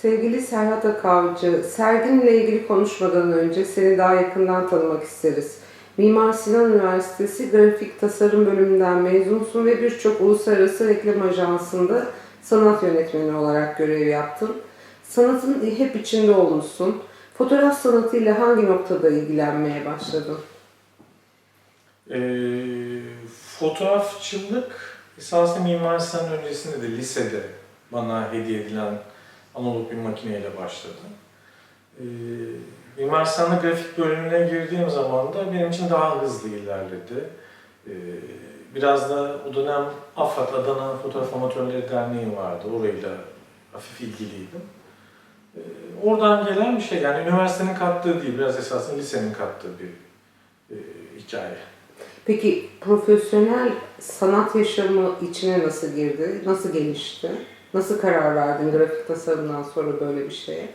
Sevgili Serhat Akavcı, serginle ilgili konuşmadan önce seni daha yakından tanımak isteriz. Mimar Sinan Üniversitesi Grafik Tasarım bölümünden mezunsun ve birçok uluslararası reklam ajansında sanat yönetmeni olarak görev yaptın. Sanatın hep içinde olmuşsun. Fotoğraf sanatıyla hangi noktada ilgilenmeye başladın? Fotoğrafçılık esasında Mimar Sinan öncesinde de lisede bana hediye edilen analog bir makineyle başladı. Mimar Sinan'da grafik bölümüne girdiğim zaman da benim için daha hızlı ilerledi. Biraz da o dönem AFAD, Adana Fotoğraf Amatörleri Derneği vardı. Orayla hafif ilgiliydim. Oradan gelen bir şey, yani üniversitenin kattığı değil, biraz esasında lisenin kattığı bir hikaye. Peki profesyonel sanat yaşamı içine nasıl girdi? Nasıl gelişti? Nasıl karar verdin grafik tasarımdan sonra böyle bir şeye?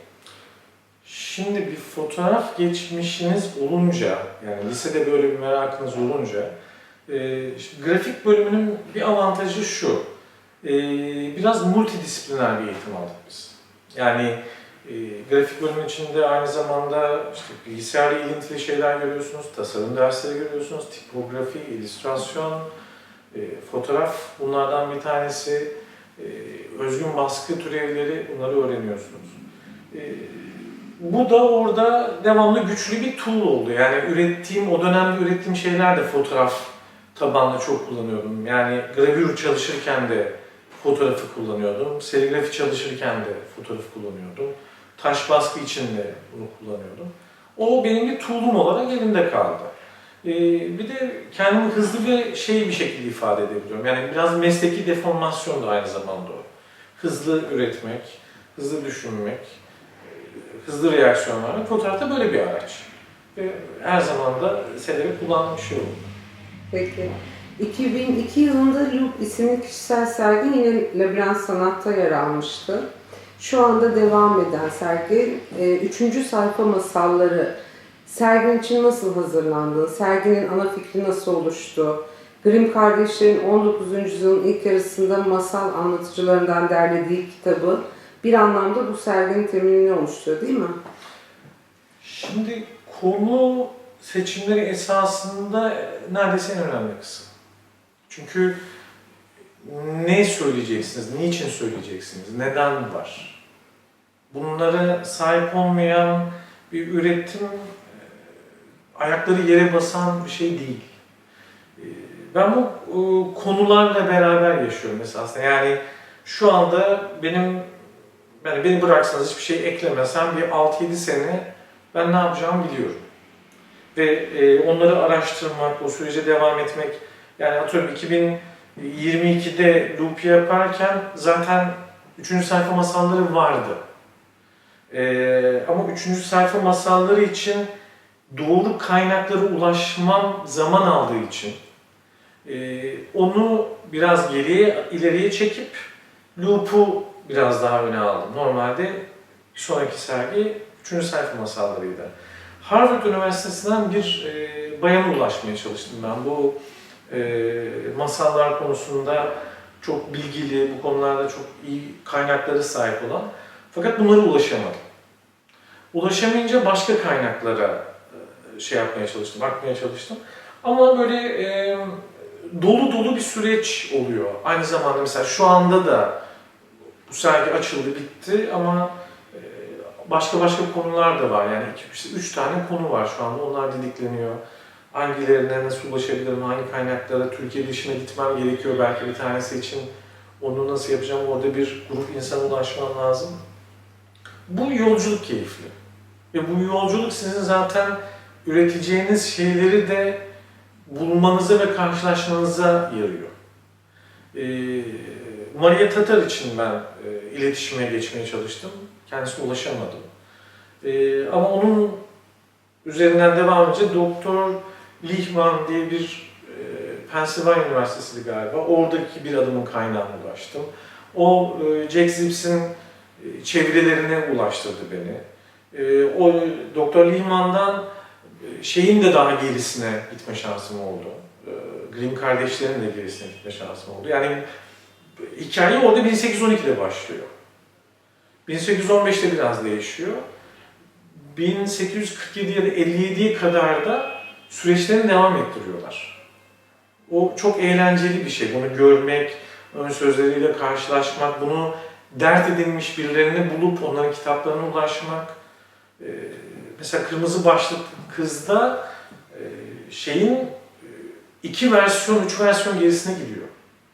Şimdi bir fotoğraf geçmişiniz olunca, yani lisede böyle bir merakınız olunca, grafik bölümünün bir avantajı şu, biraz multidisipliner bir eğitim aldık biz. Yani grafik bölümün içinde aynı zamanda işte bilgisayarla ilintili şeyler görüyorsunuz, tasarım dersleri görüyorsunuz, tipografi, illüstrasyon, fotoğraf bunlardan bir tanesi, özgün baskı türevleri, bunları öğreniyorsunuz. Bu da orada devamlı güçlü bir tool oldu. Yani o dönemde ürettiğim şeyler de fotoğraf tabanlı çok kullanıyordum. Yani gravür çalışırken de fotoğrafı kullanıyordum. Serigrafi çalışırken de fotoğrafı kullanıyordum. Taş baskı için de bunu kullanıyordum. O benim bir tool'um olarak elimde kaldı. Bir de kendimi hızlı ve bir şekilde ifade edebiliyorum. Yani biraz mesleki deformasyon da aynı zamanda o. Hızlı üretmek, hızlı düşünmek, hızlı reaksiyon vermek. Fotoğrafta böyle bir araç. Ve her zaman da severek kullandığım bir şey oldu. Peki. 2002 yılında Loop isimli kişisel sergi yine Labirent Sanat'ta yer almıştı. Şu anda devam eden sergi 3. sayfa masalları. Sergin için nasıl hazırlandın? Serginin ana fikri nasıl oluştu? Grimm kardeşlerin 19. yüzyılın ilk yarısında masal anlatıcılarından derlediği kitabı bir anlamda bu serginin temelini oluşturuyor, değil mi? Şimdi konu seçimleri esasında neredeyse en önemli kısım. Çünkü ne söyleyeceksiniz, niçin söyleyeceksiniz, neden var? Bunlara sahip olmayan bir üretim ayakları yere basan bir şey değil. Ben bu konularla beraber yaşıyorum esasında. Yani şu anda beni bıraksanız hiçbir şey eklemesem bir 6-7 sene ben ne yapacağımı biliyorum. Ve onları araştırmak, o sürece devam etmek, yani atıyorum 2022'de Loop'u yaparken zaten 3. sayfa masalları vardı. Ama 3. sayfa masalları için doğru kaynaklara ulaşmam zaman aldığı için onu biraz ileriye çekip Loop'u biraz daha öne aldım. Normalde bir sonraki sergi 3. sayfa masallarıydı. Harvard Üniversitesi'nden bir bayana ulaşmaya çalıştım ben. Bu masallar konusunda çok bilgili, bu konularda çok iyi kaynaklara sahip olan. Fakat bunlara ulaşamadım. Ulaşamayınca başka kaynaklara bakmaya çalıştım. Ama böyle dolu dolu bir süreç oluyor. Aynı zamanda mesela şu anda da bu sergi açıldı, bitti ama başka konular da var. Yani 3 tane konu var şu anda. Onlar didikleniyor. Hangilerine nasıl ulaşabilirim, hangi kaynaklara, Türkiye dışına gitmem gerekiyor belki bir tanesi için. Onu nasıl yapacağım, orada bir grup insana ulaşmam lazım. Bu yolculuk keyifli. Ve bu yolculuk sizin zaten üreteceğiniz şeyleri de bulmanıza ve karşılaşmanıza yarıyor. Maria Tatar için ben iletişime geçmeye çalıştım. Kendisine ulaşamadım. Ama onun üzerinden devam edince Doktor Lichtman diye bir Pennsylvania Üniversitesi'ydi galiba. Oradaki bir adamın kaynağına ulaştım. O Jack Zips'in çevirilerine ulaştırdı beni. O Doktor Lichtman'dan şeyin de daha gerisine gitme şansım oldu. Grimm kardeşlerin de gerisine gitme şansım oldu. Yani hikaye orada 1812'de başlıyor. 1815'te biraz değişiyor. 1847 ya da 57'ye kadar da süreçlerini devam ettiriyorlar. O çok eğlenceli bir şey. Bunu görmek, ön sözleriyle karşılaşmak, bunu dert edinmiş birilerini bulup onların kitaplarına ulaşmak. Mesela Kırmızı Başlı Kız'da şeyin 2 versiyon, 3 versiyon gerisine gidiyor.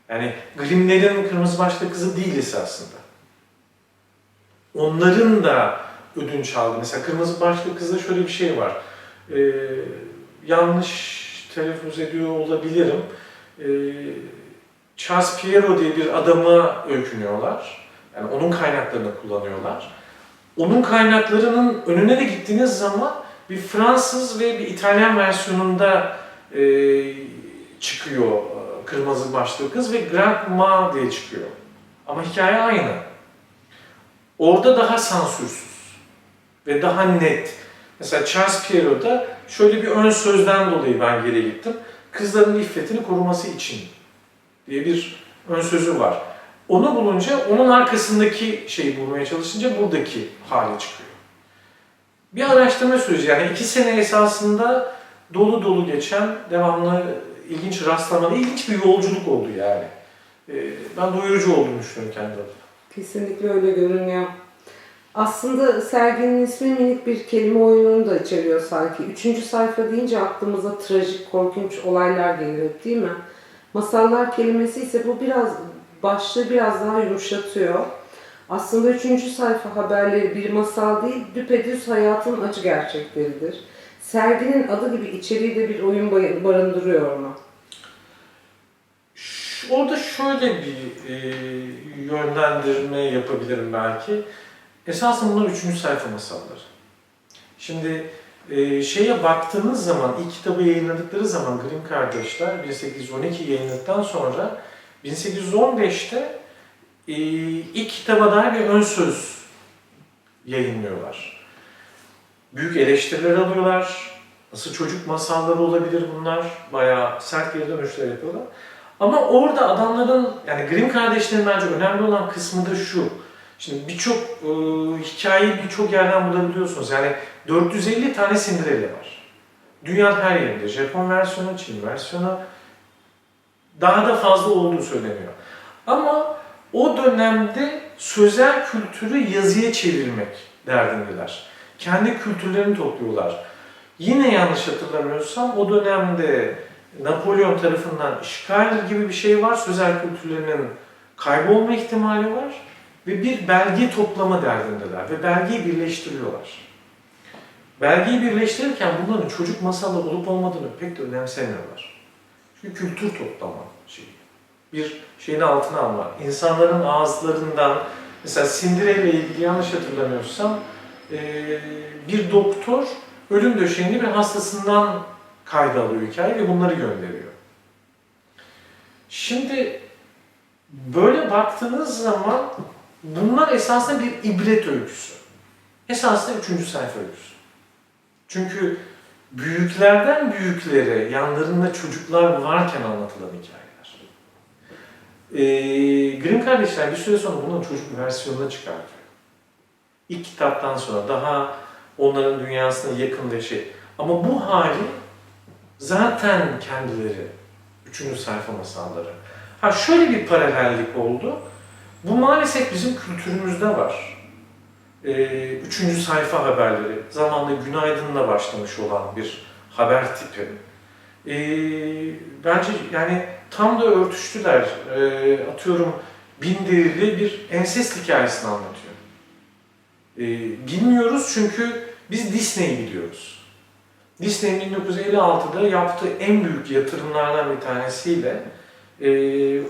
Yani Grimm'lerin Kırmızı Başlı Kızı değil esasında. Onların da ödünç aldı. Mesela Kırmızı Başlı Kız'da şöyle bir şey var. Yanlış telaffuz ediyor olabilirim. Charles Perrault diye bir adama öykünüyorlar. Yani onun kaynaklarını kullanıyorlar. Onun kaynaklarının önüne de gittiğiniz zaman bir Fransız ve bir İtalyan versiyonunda çıkıyor Kırmızı Başlı Kız ve Grandma diye çıkıyor. Ama hikaye aynı. Orada daha sansürsüz ve daha net. Mesela Charles Perrault'da şöyle bir ön sözden dolayı ben geri gittim. Kızların iffetini koruması için diye bir ön sözü var. Onu bulunca, onun arkasındaki şeyi bulmaya çalışınca buradaki hale çıkıyor. Bir araştırma süreci, yani 2 sene esasında dolu dolu geçen, devamlı ilginç rastlamalı, ilginç bir yolculuk oldu yani. Ben doyurucu olduğunu düşünüyorum kendi adıma. Kesinlikle öyle görünüyor. Aslında serginin ismi minik bir kelime oyununu da içeriyor sanki. 3. sayfa deyince aklımıza trajik, korkunç olaylar geliyor değil mi? Masallar kelimesi ise bu başlığı biraz daha yumuşatıyor. Aslında 3. sayfa haberleri bir masal değil, düpedüz hayatın acı gerçekleridir. Serginin adı gibi içeriği de bir oyun barındırıyor mu? Orada şöyle bir yönlendirme yapabilirim belki. Esasında bunlar 3. sayfa masalları. Şimdi şeye baktığınız zaman, ilk kitabı yayınladıkları zaman Grimm kardeşler 1812 yayınladıktan sonra 1815'te ilk kitaba dair bir ön söz yayınlıyorlar. Büyük eleştiriler alıyorlar. Nasıl çocuk masalları olabilir bunlar? Bayağı sert geri dönüşler yapıyorlar. Ama orada adamların, yani Grimm kardeşlerin bence önemli olan kısmı da şu. Şimdi birçok hikayeyi birçok yerden bulabiliyorsunuz. Yani 450 tane Cinderella var. Dünyanın her yerinde. Japon versiyonu, Çin versiyonu daha da fazla olduğu söyleniyor. Ama o dönemde sözel kültürü yazıya çevirmek derdindeler. Kendi kültürlerini topluyorlar. Yine yanlış hatırlamıyorsam o dönemde Napolyon tarafından işgal gibi bir şey var. Sözel kültürlerinin kaybolma ihtimali var. Ve bir belge toplama derdindeler ve belgeyi birleştiriyorlar. Belgeyi birleştirirken bunların çocuk masalı olup olmadığını pek de önemsemiyorlar. Çünkü kültür toplama şeyi. Bir şeyin altına alma. İnsanların ağızlarından, mesela Cinderella ile ilgili yanlış hatırlamıyorsam, bir doktor ölüm döşeğinde bir hastasından kayda alıyor hikaye ve bunları gönderiyor. Şimdi böyle baktığınız zaman bunlar esasında bir ibret öyküsü. Esasında 3. sayfa öyküsü. Çünkü büyüklerden büyüklere yanlarında çocuklar varken anlatılan hikayeler. Grimm kardeşler bir süre sonra bunun çocuk versiyonuna çıkartıyor. İlk kitaptan sonra daha onların dünyasına yakın ve şey. Ama bu hali zaten kendileri 3. sayfa masalları. Ha şöyle bir paralellik oldu. Bu maalesef bizim kültürümüzde var. 3. sayfa haberleri, zamanla Günaydın'la başlamış olan bir haber tipi. Bence yani tam da örtüştüler. Atıyorum Binderili bir ensest hikayesini anlatıyor. Bilmiyoruz çünkü biz Disney'i biliyoruz. Disney'in 1956'da yaptığı en büyük yatırımlardan bir tanesiyle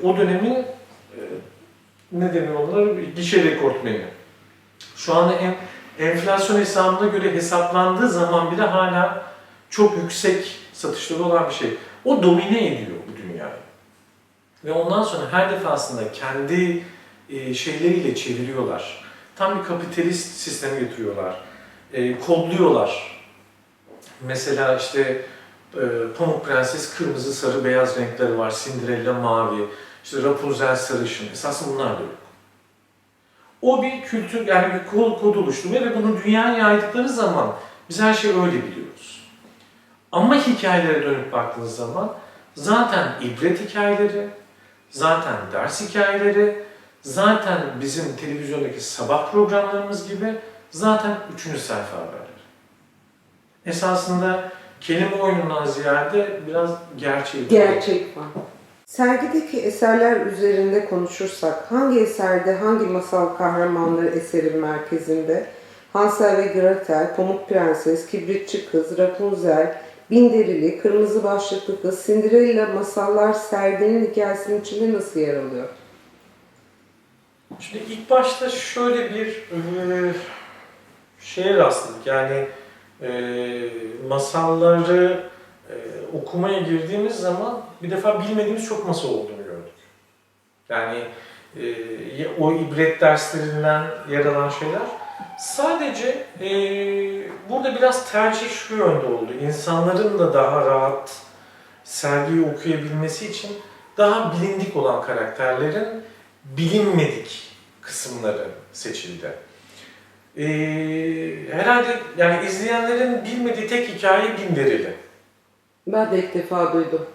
o dönemin ne deniyorlar? Gişe rekortmeni. Şu anda enflasyon hesabına göre hesaplandığı zaman bile hala çok yüksek satışları olan bir şey. O domine ediyor bu dünyayı. Ve ondan sonra her defasında kendi şeyleriyle çeviriyorlar. Tam bir kapitalist sisteme getiriyorlar. Kodluyorlar. Mesela işte Pamuk Prenses kırmızı, sarı, beyaz renkleri var. Cinderella mavi. İşte Rapunzel sarışın. Esasında bunlar da yok. O bir kültür, yani bir kod oluşturma ve bunu dünyaya yaydıkları zaman biz her şeyi öyle biliyoruz. Ama hikayelere dönüp baktığınız zaman zaten ibret hikayeleri, zaten ders hikayeleri, zaten bizim televizyondaki sabah programlarımız gibi zaten 3. sayfa haberleri. Esasında kelime oyunundan ziyade biraz gerçek var. Sergideki eserler üzerinde konuşursak, hangi eserde hangi masal kahramanları eserin merkezinde? Hansel ve Gretel, Pamuk Prenses, Kibritçi Kız, Rapunzel, Binderili, Kırmızı Başlıklı Kız, Cinderella masallar serginin hikayesinin içinde nasıl yer alıyor? Şimdi ilk başta şöyle bir şeye rastladık. Yani masalları okumaya girdiğimiz zaman bir defa bilmediğimiz çok masal olduğunu gördük. Yani o ibret derslerinden yer alan şeyler. Sadece burada biraz tercih şu yönde oldu. İnsanların da daha rahat sergiyi okuyabilmesi için daha bilindik olan karakterlerin bilinmedik kısımları seçildi. Herhalde yani izleyenlerin bilmediği tek hikaye Binderili. Ben de ilk defa duydum.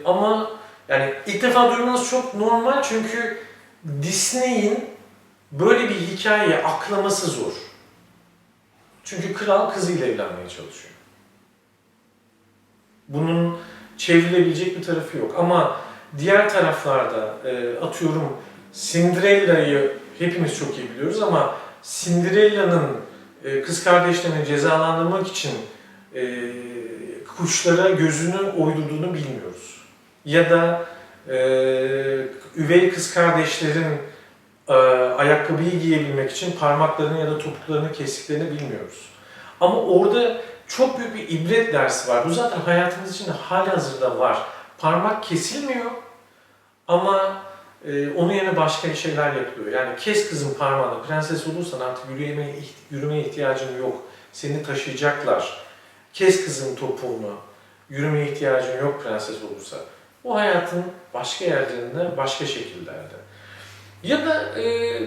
Ama yani ilk defa duymanız çok normal çünkü Disney'in böyle bir hikayeyi aklaması zor. Çünkü kral kızıyla evlenmeye çalışıyor. Bunun çevrilebilecek bir tarafı yok. Ama diğer taraflarda atıyorum Cinderella'yı hepimiz çok iyi biliyoruz ama Cinderella'nın kız kardeşlerini cezalandırmak için kuşlara gözünü oydurduğunu bilmiyoruz. Ya da üvey kız kardeşlerin ayakkabıyı giyebilmek için parmaklarını ya da topuklarını kestiklerini bilmiyoruz. Ama orada çok büyük bir ibret dersi var. Bu zaten hayatımız içinde halihazırda var. Parmak kesilmiyor ama onun yerine başka şeyler yapılıyor. Yani kes kızın parmağını, prenses olursan artık yürümeye ihtiyacın yok. Seni taşıyacaklar. Kes kızın topuğunu, yürümeye ihtiyacın yok prenses olursa. O hayatın başka yerlerinde, başka şekillerde. Ya da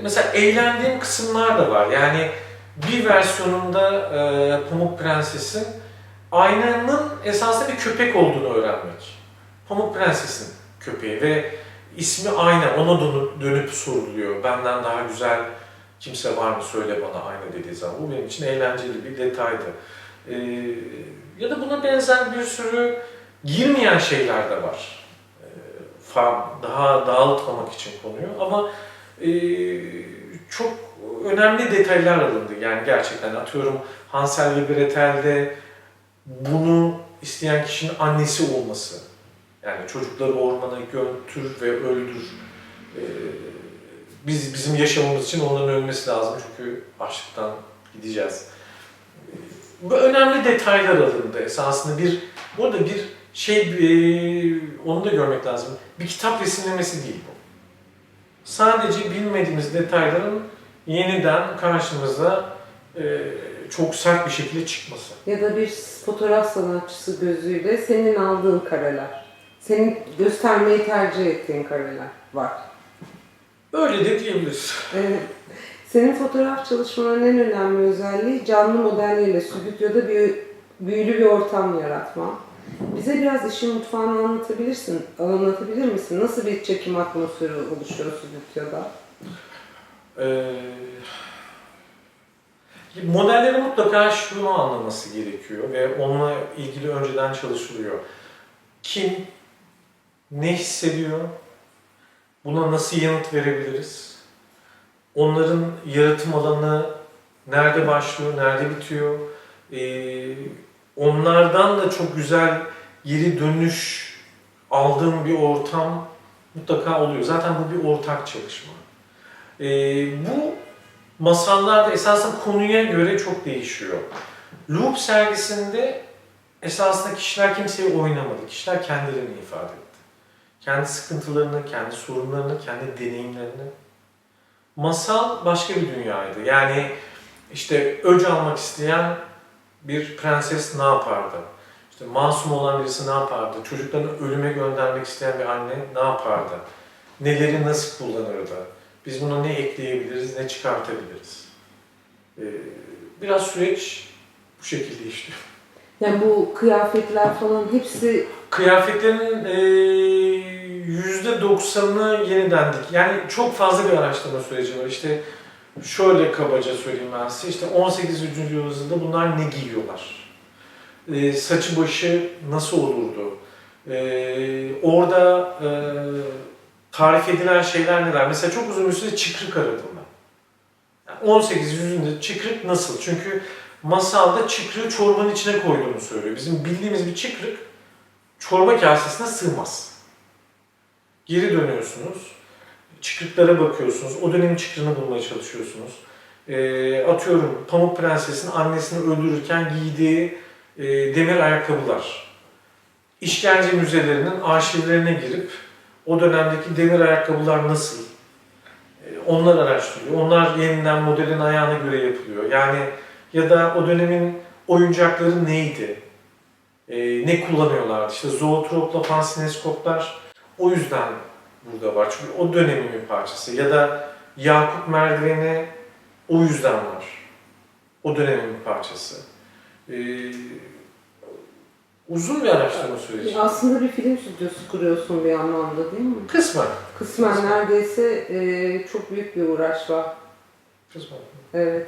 mesela eğlendiğim kısımlar da var. Yani bir versiyonunda Pamuk Prenses'in aynanın esasında bir köpek olduğunu öğrenmek. Pamuk Prenses'in köpeği ve ismi Ayna. Ona dönüp soruluyor. Benden daha güzel kimse var mı söyle bana Ayna dediği zaman. Bu benim için eğlenceli bir detaydı. Ya da buna benzer bir sürü girmeyen şeyler de var. Daha dağıtmamak için konuyu ama çok önemli detaylar alındı. Yani gerçekten atıyorum Hansel ve Gretel'de bunu isteyen kişinin annesi olması. Yani çocukları ormana götür ve öldür. Bizim yaşamamız için onların ölmesi lazım çünkü açlıktan gideceğiz. Bu önemli detaylar alındı esasında burada bir onu da görmek lazım. Bir kitap resimlemesi değil bu. Sadece bilmediğimiz detayların yeniden karşımıza çok sert bir şekilde çıkması. Ya da bir fotoğraf sanatçısı gözüyle senin aldığın kareler. Senin göstermeyi tercih ettiğin kareler var. Öyle de diyebiliriz. Evet. Senin fotoğraf çalışmalarının en önemli özelliği canlı modelleriyle stüdyoda büyülü bir ortam yaratma. Bize biraz işin mutfağını anlatabilir misin? Nasıl bir çekim atmosferi oluşuyor stüdyoda? Modellerin mutlaka şunu anlaması gerekiyor ve onunla ilgili önceden çalışılıyor. Kim, ne hissediyor, buna nasıl yanıt verebiliriz? Onların yaratım alanı nerede başlıyor, nerede bitiyor? Onlardan da çok güzel geri dönüş aldığım bir ortam mutlaka oluyor. Zaten bu bir ortak çalışma. Bu masallarda esasında konuya göre çok değişiyor. Loop sergisinde esasında kişiler kimseyi oynamadı. Kişiler kendilerini ifade etti. Kendi sıkıntılarını, kendi sorunlarını, kendi deneyimlerini. Masal başka bir dünyaydı. Yani işte öc almak isteyen bir prenses ne yapardı? İşte masum olan birisi ne yapardı? Çocuklarını ölüme göndermek isteyen bir anne ne yapardı? Neleri nasıl kullanırdı? Biz buna ne ekleyebiliriz, ne çıkartabiliriz? Biraz süreç bu şekilde işliyor. Yani bu kıyafetler falan hepsi Kıyafetlerin %90'ını yeniden dik. Yani çok fazla bir araştırma süreci var. İşte şöyle kabaca söyleyeyim ben size. İşte 18. yüzyılda bunlar ne giyiyorlar? Saçı başı nasıl olurdu? Orada tarif edilen şeyler neler? Mesela çok uzun bir süre çıkrık aradım ben. Yani 18 yüzyılda çıkrık nasıl? Çünkü masalda çıkrığı çorbanın içine koyduğunu söylüyor. Bizim bildiğimiz bir çıkrık çorba kasesine sığmaz. Geri dönüyorsunuz, çıkrıklara bakıyorsunuz, o dönemin çıkrığını bulmaya çalışıyorsunuz. Atıyorum Pamuk Prenses'in annesini öldürürken giydiği demir ayakkabılar. İşkence müzelerinin arşivlerine girip o dönemdeki demir ayakkabılar nasıl? Onlar araştırılıyor. Onlar yeniden modelin ayağına göre yapılıyor. Yani ya da o dönemin oyuncakları neydi? Ne kullanıyorlardı? İşte zootropla fansineskoplar o yüzden burada var. Çünkü o dönemin bir parçası. Ya da Yakup merdiveni o yüzden var. O dönemin bir parçası. Uzun bir araştırma süreci. aslında bir film stüdyosu kuruyorsun bir anlamda değil mi? Kısmen. Kısmen neredeyse çok büyük bir uğraş var. Kısmen. Evet.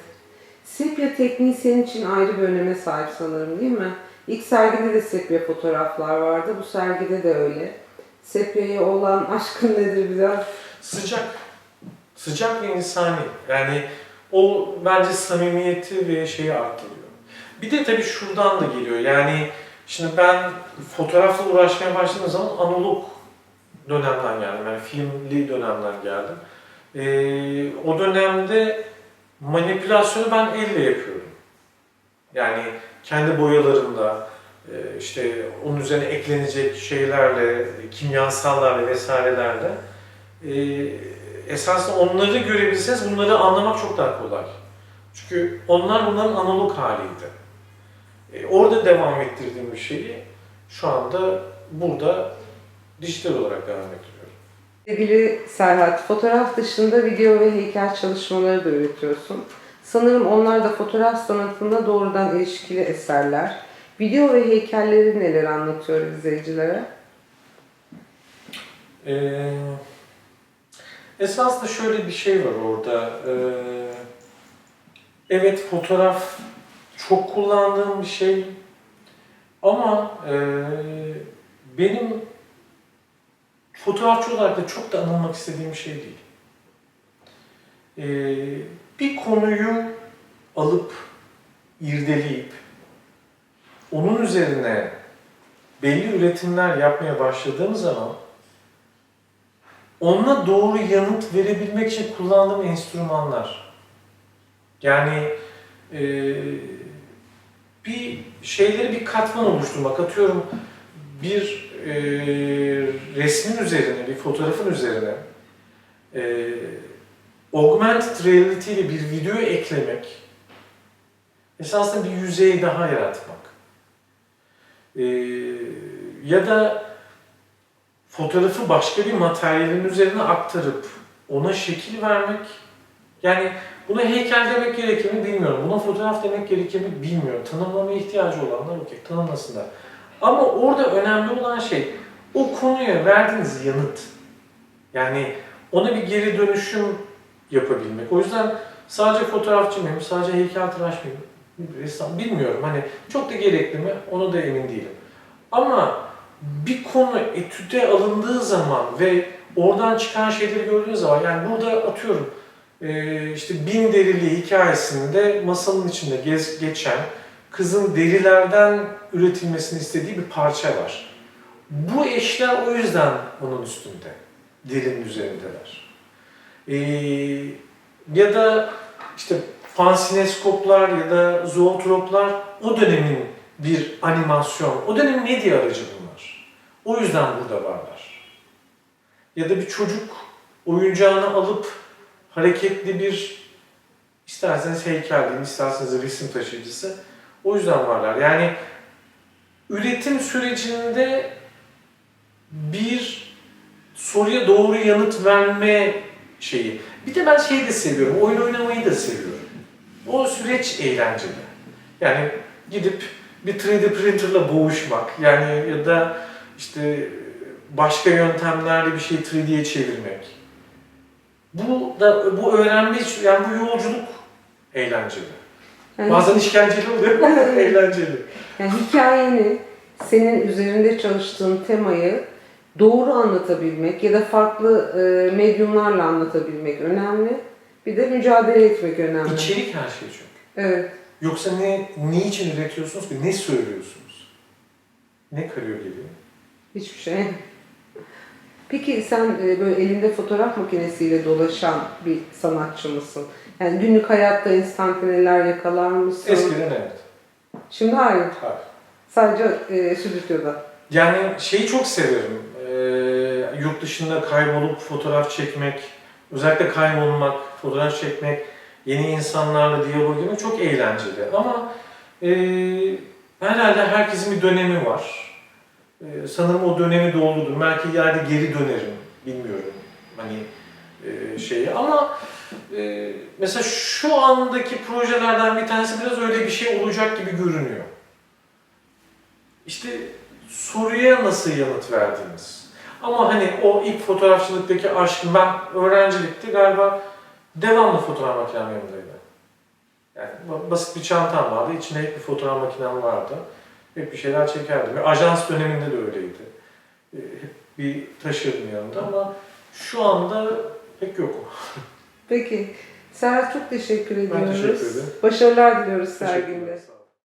Sepya tekniği senin için ayrı bir öneme sahip sanırım değil mi? İlk sergide de sepya fotoğraflar vardı. Bu sergide de öyle. Sepya'ya olan aşkın nedir biraz? Sıcak. Sıcak ve insani. Yani o bence samimiyeti ve şeyi arttırıyor. Bir de tabii şuradan da geliyor. Yani şimdi ben fotoğrafla uğraşmaya başladığım zaman analog dönemden geldim. Yani filmli dönemden geldim. O dönemde manipülasyonu ben elle yapıyordum. Yani kendi boyalarımla, işte onun üzerine eklenecek şeylerle, kimyasallarla vesairelerle esasında onları görebilseniz bunları anlamak çok daha kolay. Çünkü bunların analog haliydi. Orada devam ettirdiğim bir şeyi şu anda burada dijital olarak devam ettiriyorum. Sevgili Serhat, fotoğraf dışında video ve heykel çalışmaları da üretiyorsun. Sanırım onlar da fotoğraf sanatında doğrudan ilişkili eserler. Video ve heykelleri neler anlatıyor izleyicilere? Esasında şöyle bir şey var orada. Evet, fotoğraf çok kullandığım bir şey ama benim fotoğrafçı olarak da çok da anılmak istediğim bir şey değil. Bir konuyu alıp irdeleyip onun üzerine belli üretimler yapmaya başladığım zaman ona doğru yanıt verebilmek için kullandığım enstrümanlar. Yani bir şeyleri bir katman oluşturmak, atıyorum bir resmin üzerine, bir fotoğrafın üzerine augmented reality ile bir video eklemek, esasında bir yüzey daha yaratmak. Ya da fotoğrafı başka bir materyalin üzerine aktarıp ona şekil vermek. Yani buna heykel demek gerekir mi bilmiyorum. Buna fotoğraf demek gerekir mi bilmiyorum. Tanımlamaya ihtiyacı olanlar okey, tanımlasınlar. Ama orada önemli olan şey o konuya verdiğiniz yanıt. Yani ona bir geri dönüşüm yapabilmek. O yüzden sadece fotoğrafçı mıyım, sadece heykeltıraş mıyım, ressam bilmiyorum. Hani çok da gerekli mi onu da emin değilim. Ama bir konu etüde alındığı zaman ve oradan çıkan şeyleri gördüğünüz zaman, yani burada atıyorum işte Bin Derili hikayesinde masalın içinde geçen kızın derilerden üretilmesini istediği bir parça var. Bu eşler o yüzden onun üstünde, derinin üzerindeler. Ya da işte fansineskoplar ya da zootroplar o dönemin bir animasyon, o dönemin medya aracı bunlar. O yüzden burada varlar. Ya da bir çocuk oyuncağını alıp hareketli bir, isterseniz heykel deyin, isterseniz resim taşıyıcısı, o yüzden varlar. Yani üretim sürecinde bir soruya doğru yanıt verme şeyi. Bir de ben şeyi de seviyorum, oyun oynamayı da seviyorum. O süreç eğlenceli. Yani gidip bir 3D printerla boğuşmak, yani ya da işte başka yöntemlerle bir şeyi 3D'ye çevirmek. Bu öğrenme, yani bu yolculuk eğlenceli. Yani, Bazen işkenceli oluyor ama eğlenceli. yani hikayeni, senin üzerinde çalıştığın temayı doğru anlatabilmek ya da farklı medyumlarla anlatabilmek önemli. Bir de mücadele etmek önemli. İçerik her şey çünkü. Evet. Yoksa niçin üretiyorsunuz ki? Ne söylüyorsunuz? Ne kalıyor geliyor? Hiçbir şey. Peki sen böyle elinde fotoğraf makinesiyle dolaşan bir sanatçı mısın? Yani günlük hayatta enstantaneler yakalar mısın? Eskiden evet. Şimdi hayır. Hayır. Sadece stüdyoda. Yani şeyi çok severim. Yurt dışında kaybolup fotoğraf çekmek, özellikle kaybolmak, fotoğraf çekmek, yeni insanlarla diyalog etmek çok eğlenceli. Ama herhalde herkesin bir dönemi var. Sanırım o dönemi doldurdum. Belki ileride geri dönerim, bilmiyorum. Hani şeyi ama mesela şu andaki projelerden bir tanesi biraz öyle bir şey olacak gibi görünüyor. İşte soruya nasıl yanıt verdiniz? Ama hani o ilk fotoğrafçılıktaki aşkım, ben öğrencilikte galiba devamlı fotoğraf makinem yanımdaydı. Yani basit bir çantam vardı, içinde hep bir fotoğraf makinem vardı. Hep bir şeyler çekerdim. Ajans döneminde de öyleydi. Hep bir taşırdım yanımda ama şu anda pek yok o. Peki. Serhat çok teşekkür ediyoruz. Ben teşekkür ederim. Başarılar diliyoruz Teşekkürler. serginde. Sağ olun.